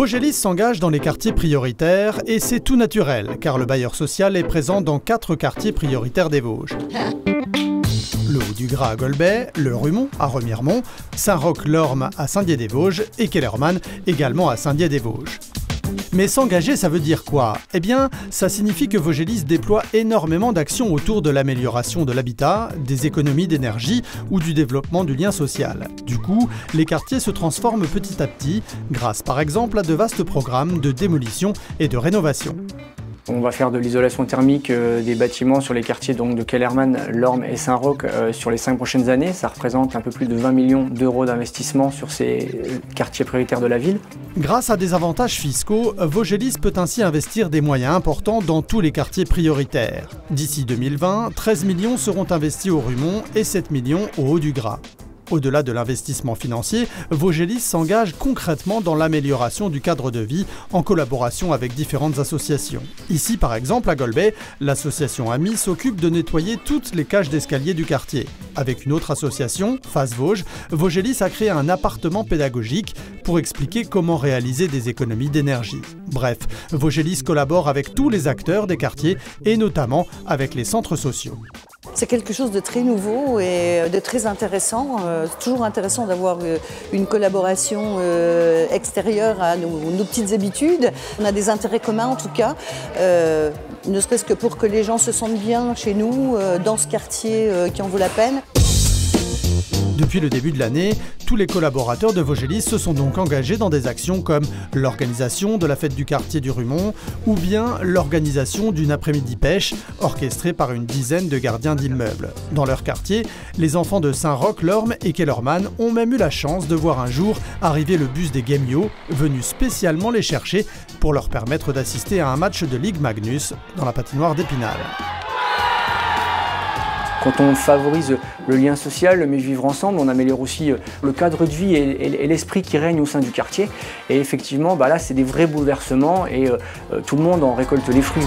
Vaugelis s'engage dans les quartiers prioritaires et c'est tout naturel car le bailleur social est présent dans 4 quartiers prioritaires des Vosges. Le Haut-du-Gras à Golbey, le Rumont à Remiremont, Saint-Roch-l'Orme à Saint-Dié-des-Vosges et Kellermann également à Saint-Dié-des-Vosges. Mais s'engager, ça veut dire quoi? Eh bien, ça signifie que Vaugelis déploie énormément d'actions autour de l'amélioration de l'habitat, des économies d'énergie ou du développement du lien social. Du coup, les quartiers se transforment petit à petit, grâce par exemple à de vastes programmes de démolition et de rénovation. On va faire de l'isolation thermique des bâtiments sur les quartiers donc, de Kellermann, l'Orme et Saint-Roch sur les 5 prochaines années. Ça représente un peu plus de 20 millions d'euros d'investissement sur ces quartiers prioritaires de la ville. Grâce à des avantages fiscaux, Vaugelis peut ainsi investir des moyens importants dans tous les quartiers prioritaires. D'ici 2020, 13 millions seront investis au Rumont et 7 millions au Haut-du-Gras. Au-delà de l'investissement financier, Vaugelis s'engage concrètement dans l'amélioration du cadre de vie en collaboration avec différentes associations. Ici, par exemple, à Golbey, l'association Amis s'occupe de nettoyer toutes les cages d'escalier du quartier. Avec une autre association, Face Vosges, Vaugelis a créé un appartement pédagogique pour expliquer comment réaliser des économies d'énergie. Bref, Vaugelis collabore avec tous les acteurs des quartiers et notamment avec les centres sociaux. C'est quelque chose de très nouveau et de très intéressant. C'est toujours intéressant d'avoir une collaboration extérieure à nos petites habitudes. On a des intérêts communs en tout cas, ne serait-ce que pour que les gens se sentent bien chez nous, dans ce quartier qui en vaut la peine. Depuis le début de l'année, tous les collaborateurs de Vaugelis se sont donc engagés dans des actions comme l'organisation de la fête du quartier du Rumont ou bien l'organisation d'une après-midi pêche orchestrée par une dizaine de gardiens d'immeubles. Dans leur quartier, les enfants de Saint-Roch, l'Orme et Kellermann ont même eu la chance de voir un jour arriver le bus des Gemio, venu spécialement les chercher pour leur permettre d'assister à un match de Ligue Magnus dans la patinoire d'Épinal. Quand on favorise le lien social, le mieux vivre ensemble, on améliore aussi le cadre de vie et l'esprit qui règne au sein du quartier. Et effectivement, là, c'est des vrais bouleversements et tout le monde en récolte les fruits.